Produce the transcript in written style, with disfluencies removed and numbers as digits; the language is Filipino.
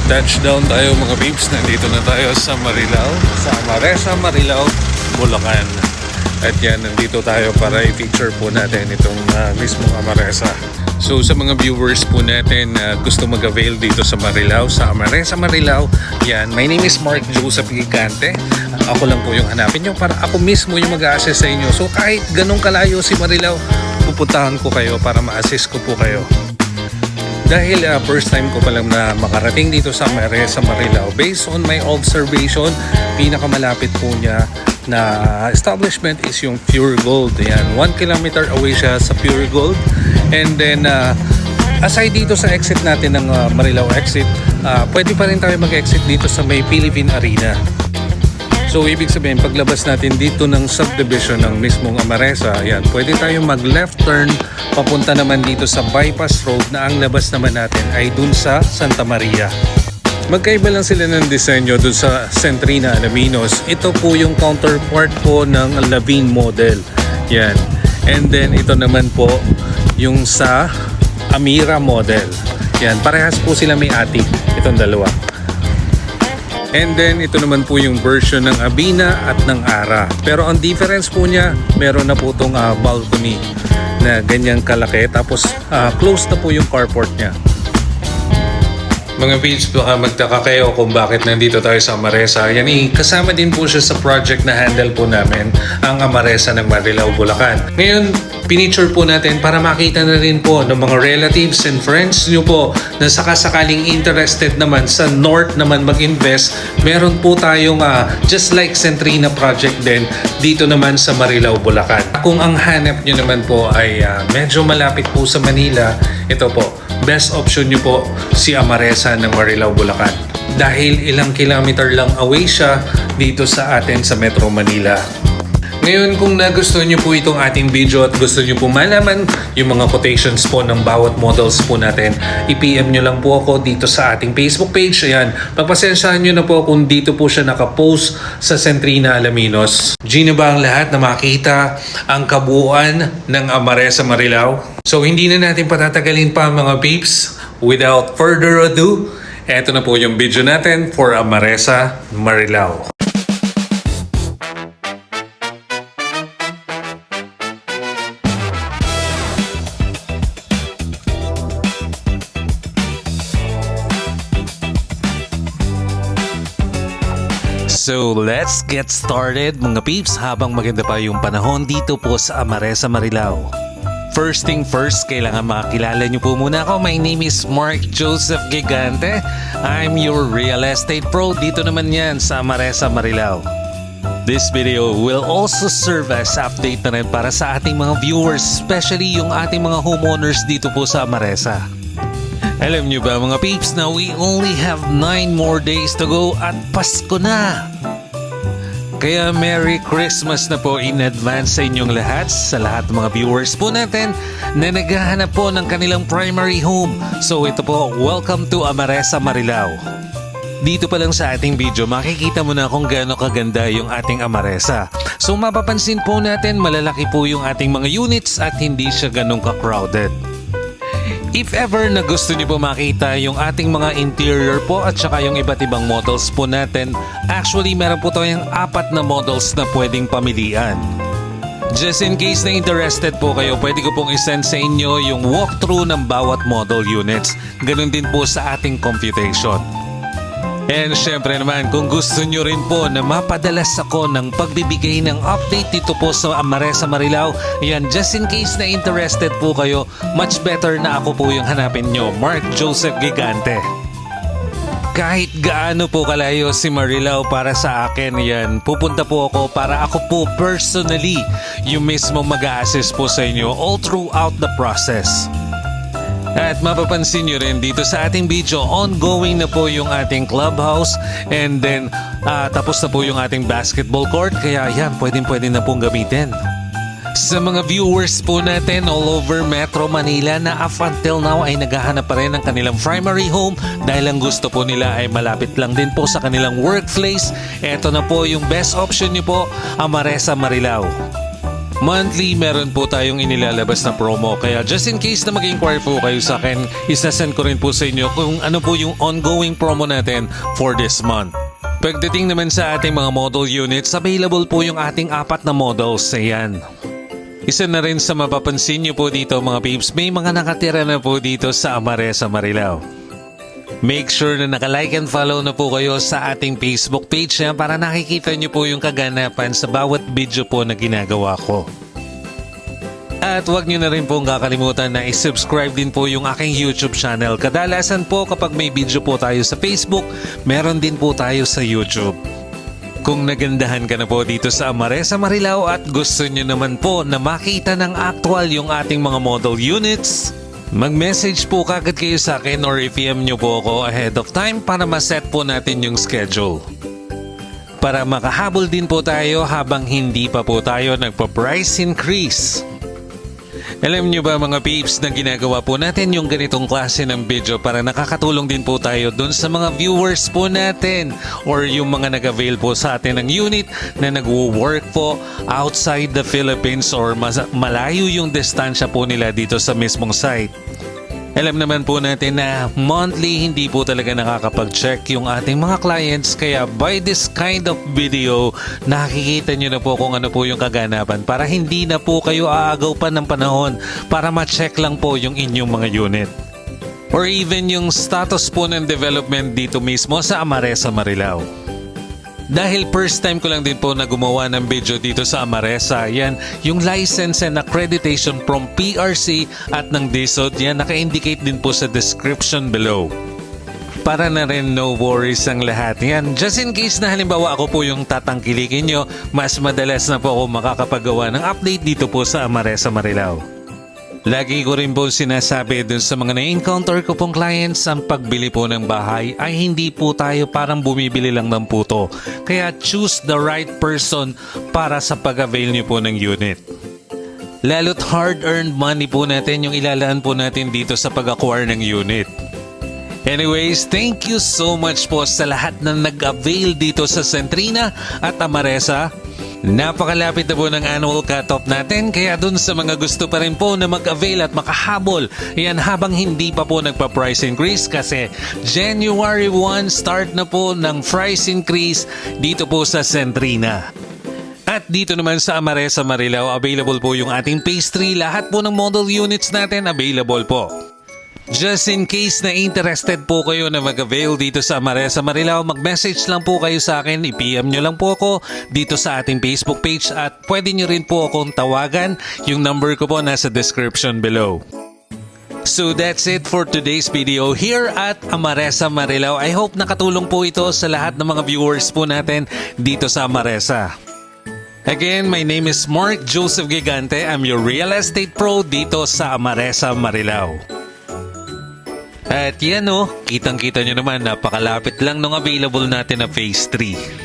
Touchdown tayo mga peeps. Nandito na tayo sa Marilao, sa Amaresa, Marilao, Bulacan. At yan, nandito tayo para i-feature po natin itong mismong Amaresa. So sa mga viewers po natin na gusto mag-avail dito sa Marilao, sa Amaresa, Marilao, yan, my name is Mark Joseph Gigante. Ako lang po yung hanapin nyo para ako mismo yung mag-a-assist sa inyo. So kahit ganun kalayo si Marilao, pupuntahan ko kayo para ma-assist ko po kayo. Dahil first time ko palang na makarating dito sa Amaresa, Marilao, based on my observation, pinakamalapit po niya na establishment is yung Pure Gold. Yan, 1 kilometer away siya sa Pure Gold. And then, aside dito sa exit natin ng Marilao exit, pwede pa rin tayo mag-exit dito sa may Philippine Arena. So, ibig sabihin, paglabas natin dito ng subdivision ng mismong Amaresa, yan, pwede tayong mag-left turn papunta naman dito sa bypass road na ang labas naman natin ay dun sa Santa Maria. Magkaiba lang sila ng disenyo dun sa Centrina Alaminos. Ito po yung counterpart po ng Lavin model. Yan. And then, ito naman po yung sa Amira model. Yan. Parehas po sila may atik. Itong dalawa. And then, ito naman po yung version ng Abina at ng Ara. Pero ang difference po niya, meron na po itong balcony na ganyang kalaki. Tapos, close na po yung carport niya. Mga peeps, baka magtaka kayo kung bakit nandito tayo sa Amaresa. Yan kasama din po siya sa project na handle po namin, ang Amaresa ng Marilao, Bulacan. Ngayon, pinicture po natin para makita na rin po ng mga relatives and friends nyo po na sakasakaling interested naman sa North naman mag-invest. Meron po tayong just like Centrina project din dito naman sa Marilao, Bulacan. Kung ang hanap nyo naman po ay medyo malapit po sa Manila, ito po, best option nyo po si Amaresa ng Marilao, Bulacan. Dahil ilang kilometer lang away siya dito sa atin sa Metro Manila. Ngayon, kung nagustuhan nyo po itong ating video at gusto nyo po malaman yung mga quotations po ng bawat models po natin, i-PM nyo lang po ako dito sa ating Facebook page. Ayan, pagpasensyahan nyo na po kung dito po siya nakapost sa Centrina Alaminos. Gina ba ang lahat na makita ang kabuuan ng Amaresa, Marilao? So, hindi na natin patatagalin pa mga peeps. Without further ado, eto na po yung video natin for Amaresa, Marilao. So let's get started mga peeps habang maganda pa yung panahon dito po sa Amaresa, Marilao. First thing first, kailangan makakilala nyo po muna ako. My name is Mark Joseph Gigante. I'm your real estate pro dito naman yan sa Amaresa, Marilao. This video will also serve as update na rin para sa ating mga viewers, especially yung ating mga homeowners dito po sa Amaresa. Alam nyo ba mga peeps na we only have 9 more days to go at Pasko na! Kaya Merry Christmas na po in advance sa inyong lahat, sa lahat ng mga viewers po natin na naghahanap po ng kanilang primary home. So ito po, welcome to Amaresa, Marilao. Dito pa lang sa ating video, makikita mo na kung gaano kaganda yung ating Amaresa. So mapapansin po natin, malalaki po yung ating mga units at hindi siya ganun ka-crowded. If ever na gusto niyo po makita yung ating mga interior po at saka yung iba't ibang models po natin, actually meron po tayong 4 na models na pwedeng pamilian. Just in case na interested po kayo, pwede ko pong isend sa inyo yung walkthrough ng bawat model units. Ganun din po sa ating computation. And syempre naman, kung gusto nyo rin po na mapadalas ako ng pagbibigay ng update dito po sa Amaresa, Marilao, yan, just in case na interested po kayo, much better na ako po yung hanapin nyo, Mark Joseph Gigante. Kahit gaano po kalayo si Marilao para sa akin, yan, pupunta po ako para ako po personally yung mismo mag-a-assist po sa inyo all throughout the process. At mapapansin nyo rin dito sa ating video, ongoing na po yung ating clubhouse and then tapos na po yung ating basketball court. Kaya yan, pwede na pong gamitin. Sa mga viewers po natin all over Metro Manila na up until now ay naghahanap pa rin ng kanilang primary home dahil ang gusto po nila ay malapit lang din po sa kanilang workplace, eto na po yung best option nyo po, Amaresa, Marilao. Monthly, meron po tayong inilalabas na promo. Kaya just in case na mag-inquire po kayo sa akin, isasend ko rin po sa inyo kung ano po yung ongoing promo natin for this month. Pagdating naman sa ating mga model units, available po yung ating 4 na models. Ayan. Isa na rin sa mapapansin nyo po dito mga peeps, may mga nakatira na po dito sa Amaresa Marilao. Make sure na naka-like and follow na po kayo sa ating Facebook page para nakikita nyo po yung kaganapan sa bawat video po na ginagawa ko. At huwag nyo na rin pong kakalimutan na i-subscribe din po yung aking YouTube channel. Kadalasan po kapag may video po tayo sa Facebook, meron din po tayo sa YouTube. Kung nagandahan ka na po dito sa Amaresa Marilao at gusto nyo naman po na makita ng actual yung ating mga model units, mag-message po kagad kayo sa akin or i-PM nyo po ako ahead of time para ma-set po natin yung schedule. Para makahabol din po tayo habang hindi pa po tayo nagpa-price increase. Alam nyo ba mga peeps na ginagawa po natin yung ganitong klase ng video para nakakatulong din po tayo dun sa mga viewers po natin or yung mga nag-avail po sa atin ng unit na nag-work po outside the Philippines or malayo yung distansya po nila dito sa mismong site. Alam naman po natin na monthly hindi po talaga nakakapag-check yung ating mga clients kaya by this kind of video nakikita nyo na po kung ano po yung kaganapan para hindi na po kayo aagaw pa ng panahon para ma-check lang po yung inyong mga unit. Or even yung status po ng development dito mismo sa Amaresa Marilao. Dahil first time ko lang din po na gumawa ng video dito sa Amaresa, yan, yung license and accreditation from PRC at ng DSOD, yan, naka-indicate din po sa description below. Para na rin no worries ang lahat. Yan, just in case na halimbawa ako po yung tatangkilikin nyo, mas madalas na po ako makakapagawa ng update dito po sa Amaresa Marilao. Lagi ko rin po sinasabi dun sa mga na-encounter ko pong clients, ang pagbili po ng bahay ay hindi po tayo parang bumibili lang ng puto. Kaya choose the right person para sa pag-avail nyo po ng unit. Lalo't hard-earned money po natin yung ilalaan po natin dito sa pag-acquire ng unit. Anyways, thank you so much po sa lahat na nag-avail dito sa Centrina at Amaresa. Napakalapit na po ng annual cut-off natin kaya dun sa mga gusto pa rin po na mag-avail at makahabol, yan habang hindi pa po nagpa-price increase kasi January 1 start na po ng price increase dito po sa Centrina. At dito naman sa Amaresa Marilao, available po yung ating pastry, lahat po ng model units natin available po. Just in case na interested po kayo na mag-avail dito sa Amaresa Marilao, mag-message lang po kayo sa akin, i-PM nyo lang po ako dito sa ating Facebook page at pwede nyo rin po akong tawagan. Yung number ko po nasa description below. So that's it for today's video here at Amaresa Marilao. I hope nakatulong po ito sa lahat ng mga viewers po natin dito sa Amaresa. Again, my name is Mark Joseph Gigante. I'm your real estate pro dito sa Amaresa Marilao. At yan kitang-kita nyo naman, napakalapit lang nung available natin na phase 3.